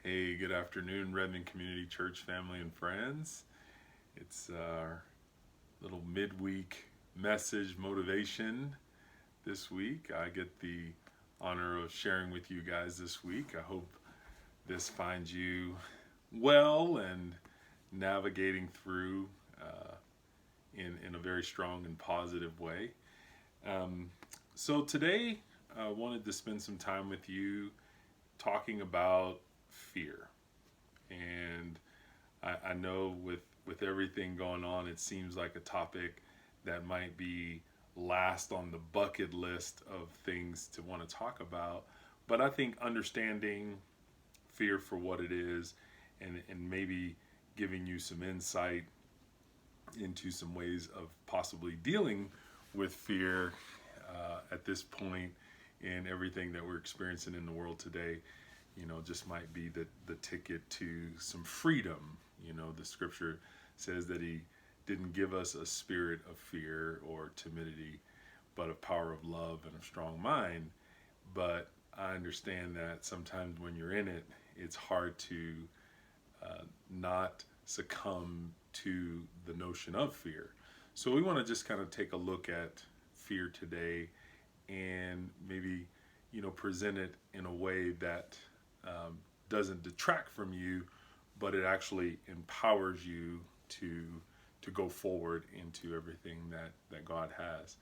Hey, good afternoon, Redmond Community Church family and friends. It's our little midweek message motivation this week. I get the honor of sharing with you guys this week. I hope this finds you well and navigating through in a very strong and positive way. Um, so today, I wanted to spend some time with you talking about fear. And I know with everything going on, it seems like a topic that might be last on the bucket list of things to want to talk about. But I think understanding fear for what it is and maybe giving you some insight into some ways of possibly dealing with fear at this point in everything that we're experiencing in the world today, just might be the ticket to some freedom. The scripture says that he didn't give us a spirit of fear or timidity, but of power, of love, and of strong mind. But I understand that sometimes when you're in it, it's hard to not succumb to the notion of fear. So we want to just kind of take a look at fear today and maybe, present it in a way that doesn't detract from you, but it actually empowers you to go forward into everything that God has.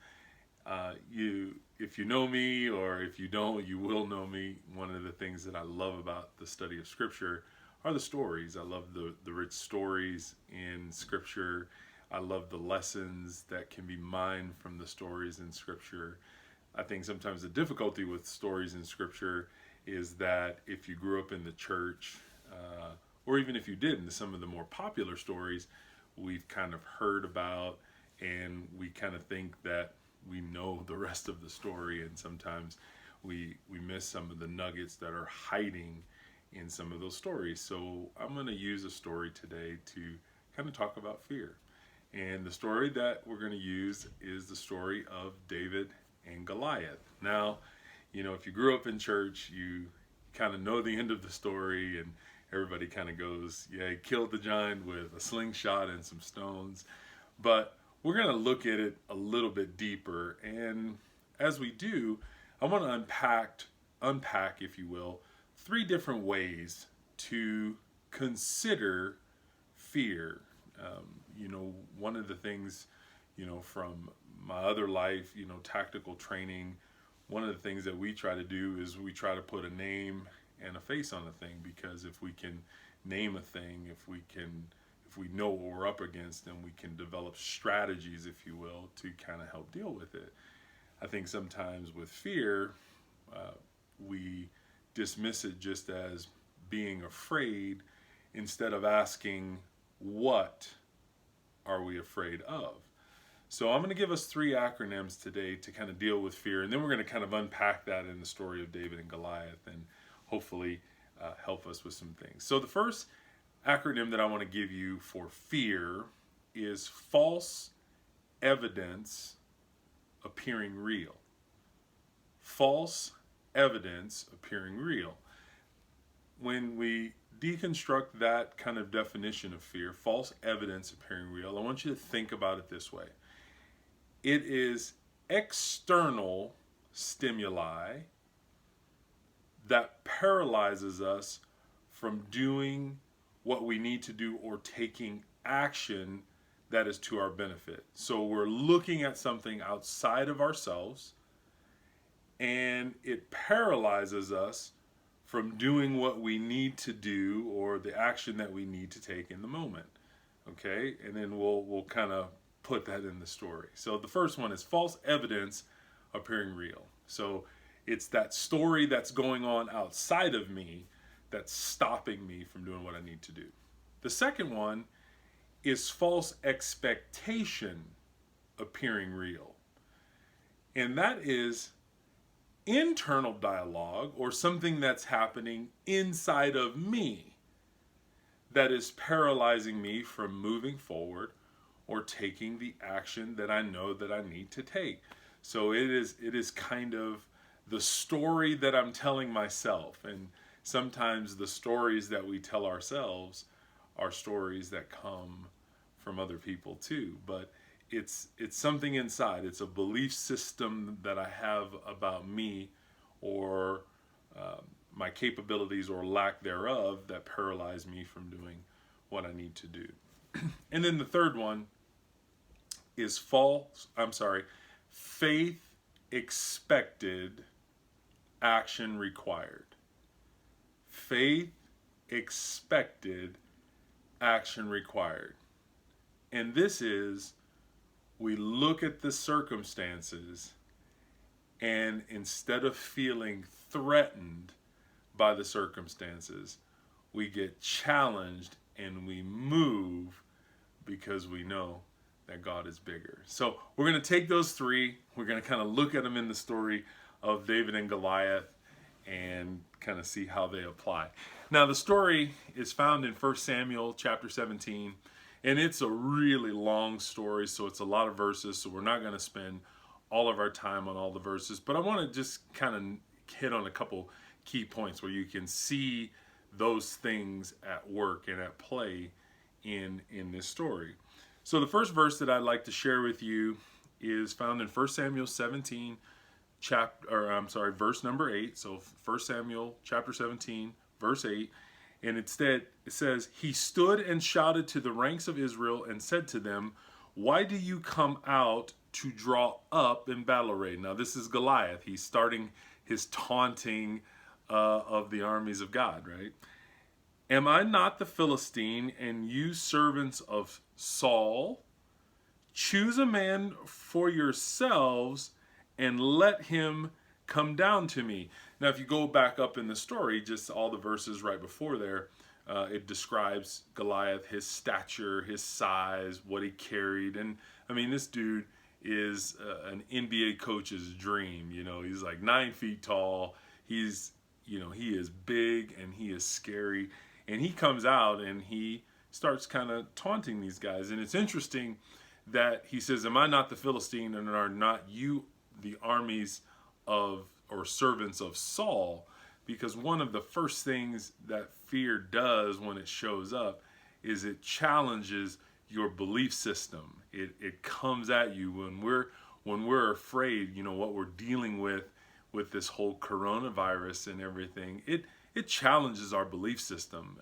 If you know me, or if you don't, you will know me. One of the things that I love about the study of Scripture are the stories. I love the rich stories in Scripture. I love the lessons that can be mined from the stories in Scripture. I think sometimes the difficulty with stories in Scripture is that if you grew up in the church, or even if you didn't, some of the more popular stories we've kind of heard about, and we kind of think that we know the rest of the story, and sometimes we miss some of the nuggets that are hiding in some of those stories. So I'm going to use a story today to kind of talk about fear. And the story that we're going to use is the story of David and Goliath. Now, if you grew up in church, you kind of know the end of the story, and everybody kind of goes, yeah, he killed the giant with a slingshot and some stones. But we're going to look at it a little bit deeper. And as we do, I want to unpack, if you will, 3 different ways to consider fear. One of the things, from my other life, tactical training, one of the things that we try to do is we try to put a name and a face on a thing, because if we can name a thing, if we know what we're up against, then we can develop strategies, if you will, to kind of help deal with it. I think sometimes with fear, we dismiss it just as being afraid, instead of asking, what are we afraid of? So I'm going to give us 3 acronyms today to kind of deal with fear, and then we're going to kind of unpack that in the story of David and Goliath, and hopefully help us with some things. So the first acronym that I want to give you for fear is false evidence appearing real. False evidence appearing real. When we deconstruct that kind of definition of fear, false evidence appearing real, I want you to think about it this way. It is external stimuli that paralyzes us from doing what we need to do or taking action that is to our benefit. So we're looking at something outside of ourselves, and it paralyzes us from doing what we need to do or the action that we need to take in the moment. Okay? And then we'll kind of put that in the story. So the first one is false evidence appearing real. So it's that story that's going on outside of me that's stopping me from doing what I need to do. The second one is false expectation appearing real. And that is internal dialogue, or something that's happening inside of me that is paralyzing me from moving forward or taking the action that I know that I need to take. So it is kind of the story that I'm telling myself. And sometimes the stories that we tell ourselves are stories that come from other people too. But it's something inside. It's a belief system that I have about me, or my capabilities or lack thereof, that paralyze me from doing what I need to do. And then the third one is faith expected, action required. Faith expected, action required. And this is, we look at the circumstances, and instead of feeling threatened by the circumstances, we get challenged and we move because we know that God is bigger. So we're going to take those three. We're going to kind of look at them in the story of David and Goliath and kind of see how they apply. Now, the story is found in 1 Samuel chapter 17, and it's a really long story, so it's a lot of verses, so we're not going to spend all of our time on all the verses, but I want to just kind of hit on a couple key points where you can see those things at work and at play in this story. So the first verse that I'd like to share with you is found in 1 Samuel 17, verse number 8. So 1 Samuel chapter 17, verse 8. And instead it says, "He stood and shouted to the ranks of Israel and said to them, 'Why do you come out to draw up in battle array?'" Now this is Goliath. He's starting his taunting of the armies of God, right? "Am I not the Philistine, and you servants of Saul? Choose a man for yourselves and let him come down to me." Now, if you go back up in the story, just all the verses right before there, it describes Goliath, his stature, his size, what he carried. And I mean, this dude is an NBA coach's dream. You know, he's like 9 feet tall. He is big and he is scary. And he comes out and he starts kind of taunting these guys. And it's interesting that he says, "Am I not the Philistine, and are not you the armies of, or servants of Saul?" Because one of the first things that fear does when it shows up is it challenges your belief system. It comes at you when we're afraid, what we're dealing with this whole coronavirus and everything. It challenges our belief system.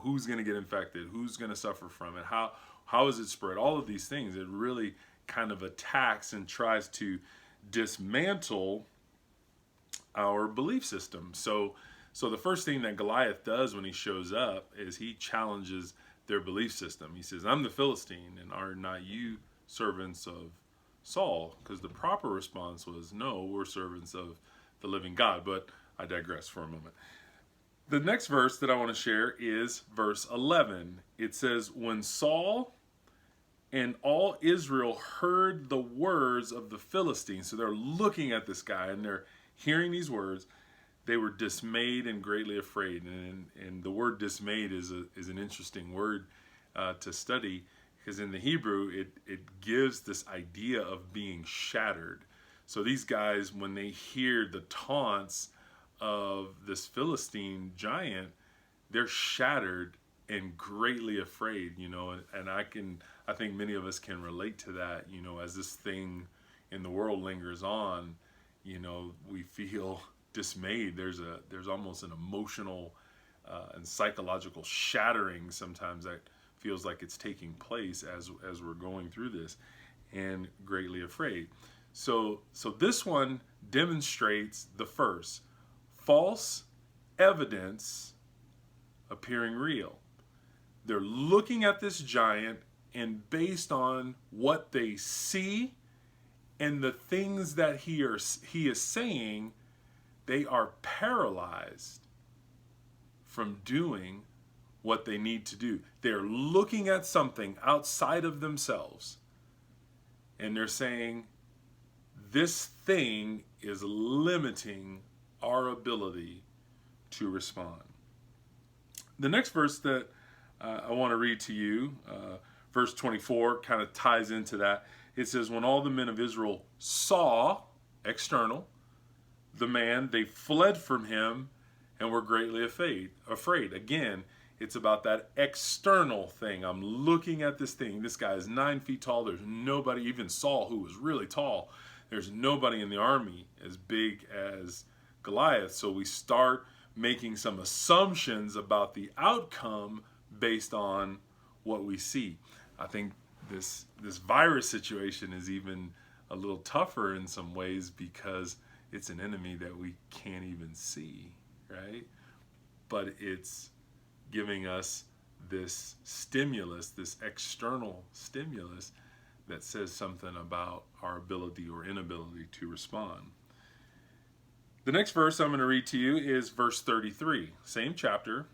Who's going to get infected? Who's going to suffer from it? How is it spread? All of these things. It really kind of attacks and tries to dismantle our belief system. So the first thing that Goliath does when he shows up is he challenges their belief system. He says, "I'm the Philistine, and are not you servants of Saul?" Because the proper response was, "No, we're servants of the living God." But I digress for a moment. The next verse that I want to share is verse 11. It says, "When Saul and all Israel heard the words of the Philistines," so they're looking at this guy and they're hearing these words, "they were dismayed and greatly afraid." And the word dismayed is an interesting word to study, because in the Hebrew it gives this idea of being shattered. So these guys, when they hear the taunts of this Philistine giant, they're shattered and greatly afraid, and I think many of us can relate to that, as this thing in the world lingers on, we feel dismayed. There's almost an emotional and psychological shattering sometimes that feels like it's taking place as we're going through this, and greatly afraid. So this one demonstrates the first, false evidence appearing real. They're looking at this giant, and based on what they see and the things that he is saying, they are paralyzed from doing what they need to do. They're looking at something outside of themselves, and they're saying, this thing is limiting our ability to respond. The next verse that I want to read to you, verse 24, kind of ties into that. It says, "When all the men of Israel saw," external, "the man, they fled from him and we're greatly afraid. Again, it's about that external thing. I'm looking at this thing. This guy is 9 feet tall. There's nobody, even Saul, who was really tall, there's nobody in the army as big as Goliath. So we start making some assumptions about the outcome based on what we see. I think this virus situation is even a little tougher in some ways because it's an enemy that we can't even see, right? But it's giving us this stimulus, this external stimulus that says something about our ability or inability to respond. The next verse I'm going to read to you is verse 33, same chapter.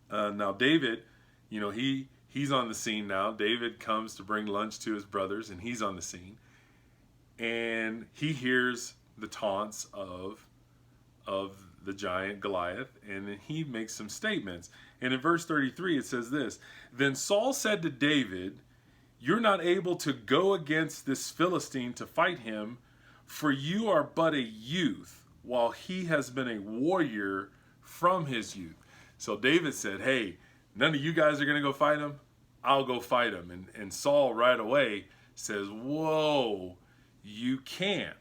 Now David, he's on the scene now. David comes to bring lunch to his brothers, and he's on the scene. And he hears the taunts of the giant Goliath, and then he makes some statements. And in verse 33 it says this: "Then Saul said to David, 'You're not able to go against this Philistine to fight him, for you are but a youth, while he has been a warrior from his youth.'" So David said, "Hey, none of you guys are going to go fight him. I'll go fight him." And Saul right away says, "Whoa, you can't."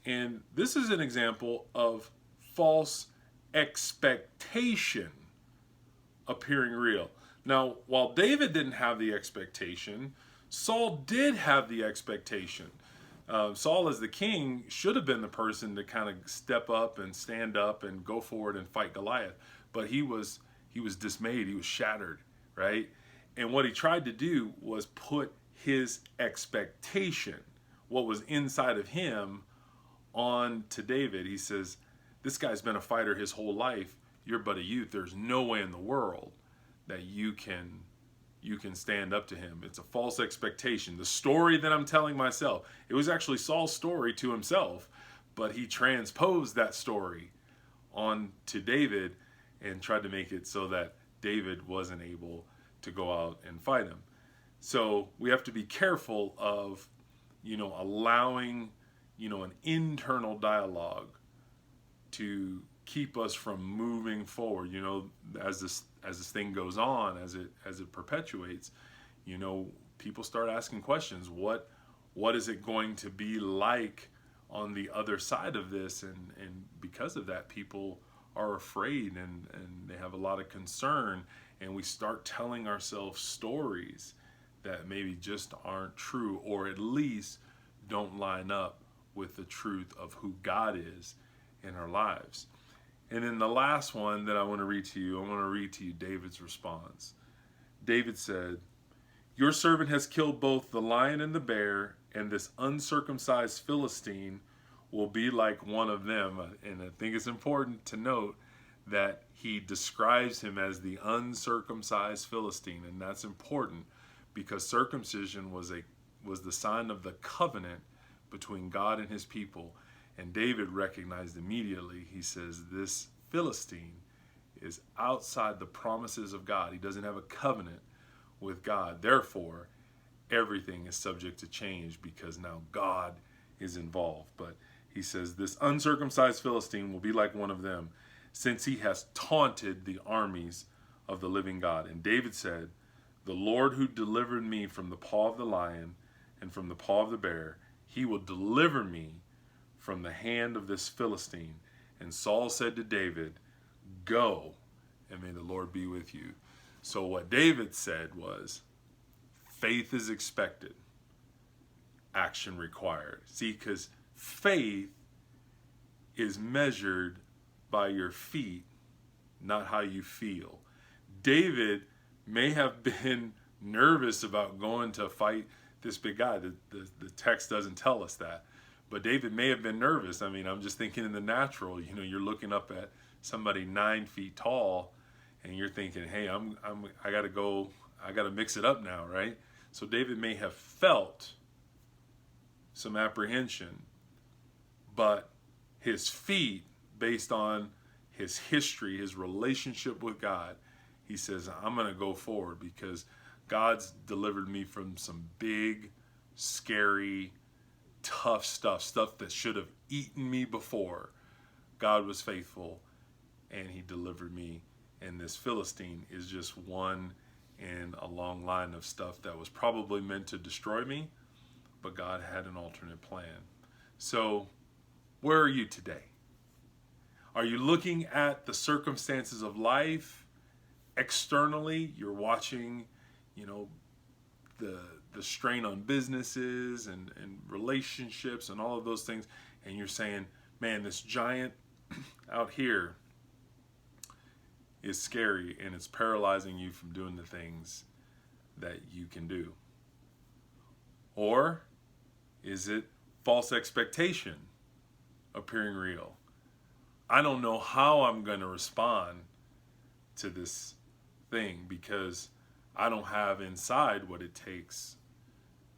And this is an example of false expectation appearing real. Now, while David didn't have the expectation, Saul did have the expectation. Saul, as the king, should have been the person to kind of step up and stand up and go forward and fight Goliath. But he was dismayed. He was shattered, right? And what he tried to do was put his expectation, what was inside of him, on to David. He says, "This guy's been a fighter his whole life. You're but a youth. There's no way in the world that you can stand up to him." It's a false expectation. The story that I'm telling myself, it was actually Saul's story to himself, but he transposed that story on to David and tried to make it so that David wasn't able to go out and fight him. So we have to be careful of, allowing, an internal dialogue to keep us from moving forward. As this thing goes on, as it perpetuates, people start asking questions. What is it going to be like on the other side of this? And because of that, people are afraid and they have a lot of concern, and we start telling ourselves stories that maybe just aren't true, or at least don't line up with the truth of who God is in our lives. And then the last one that I want to read to you, David's response. David said, "Your servant has killed both the lion and the bear, and this uncircumcised Philistine will be like one of them." And I think it's important to note that he describes him as the uncircumcised Philistine, and that's important because circumcision was the sign of the covenant between God and his people. And David recognized immediately, he says, this Philistine is outside the promises of God. He doesn't have a covenant with God. Therefore, everything is subject to change because now God is involved. But he says, this uncircumcised Philistine will be like one of them, since he has taunted the armies of the living God. And David said, "The Lord who delivered me from the paw of the lion and from the paw of the bear, he will deliver me from the hand of this Philistine." And Saul said to David, "Go, and may the Lord be with you." So what David said was, faith is expected, action required. See, because faith is measured by your feet, not how you feel. David may have been nervous about going to fight this big guy. The text doesn't tell us that. But David may have been nervous. I mean, I'm just thinking in the natural, you're looking up at somebody 9 feet tall and you're thinking, hey, I gotta mix it up now, right? So David may have felt some apprehension, but his feet, based on his history, his relationship with God, he says, I'm going to go forward because God's delivered me from some big, scary, tough stuff that should have eaten me before. God was faithful and he delivered me. And this Philistine is just one in a long line of stuff that was probably meant to destroy me, but God had an alternate plan. So, where are you today? Are you looking at the circumstances of life externally? You're watching, the strain on businesses and relationships and all of those things, and you're saying, man, this giant out here is scary and it's paralyzing you from doing the things that you can do? Or is it false expectation appearing real? I don't know how I'm going to respond to this thing because I don't have inside what it takes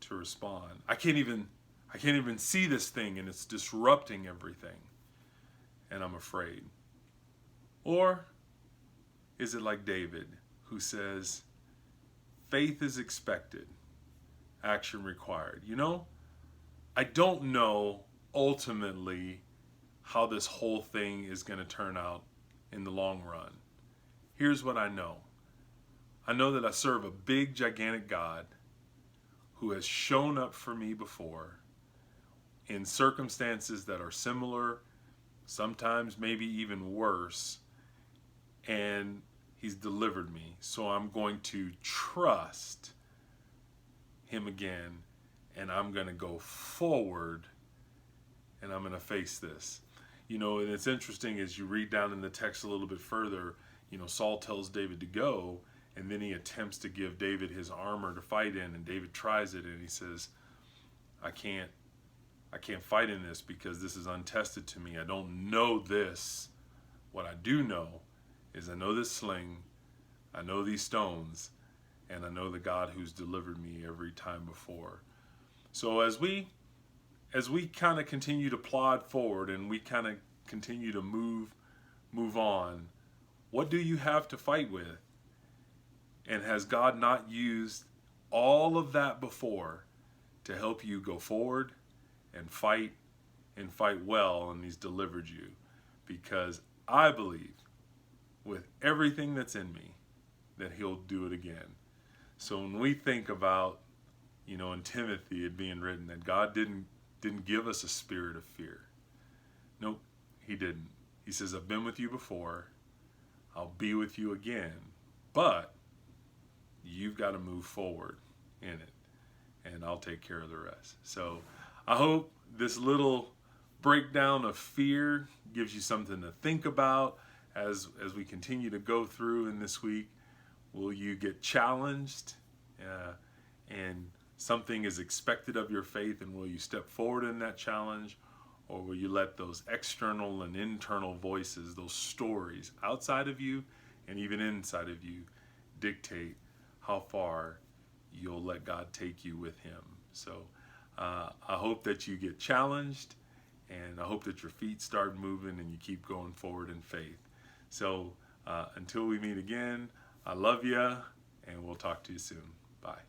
to respond. I can't even see this thing, and it's disrupting everything, and I'm afraid. Or is it like David, who says, faith is expected, action required? I don't know ultimately how this whole thing is going to turn out in the long run. Here's what I know. I know that I serve a big, gigantic God who has shown up for me before in circumstances that are similar, sometimes maybe even worse, and he's delivered me. So I'm going to trust him again, and I'm going to go forward, and I'm going to face this. And it's interesting as you read down in the text a little bit further, Saul tells David to go, and then he attempts to give David his armor to fight in, and David tries it, and he says, I can't fight in this because this is untested to me. I don't know this. What I do know is I know this sling, I know these stones, and I know the God who's delivered me every time before. So as we kind of continue to plod forward and we kind of continue to move on, what do you have to fight with? And has God not used all of that before to help you go forward and fight well, and he's delivered you? Because I believe with everything that's in me that he'll do it again. So when we think about, in Timothy it being written that God didn't give us a spirit of fear. Nope, he didn't. He says, I've been with you before, I'll be with you again, but you've got to move forward in it, and I'll take care of the rest. So I hope this little breakdown of fear gives you something to think about as we continue to go through in this week. Will you get challenged and something is expected of your faith, and will you step forward in that challenge? Or will you let those external and internal voices, those stories outside of you and even inside of you, dictate how far you'll let God take you with him? So I hope that you get challenged, and I hope that your feet start moving and you keep going forward in faith. So until we meet again, I love you, and we'll talk to you soon. Bye.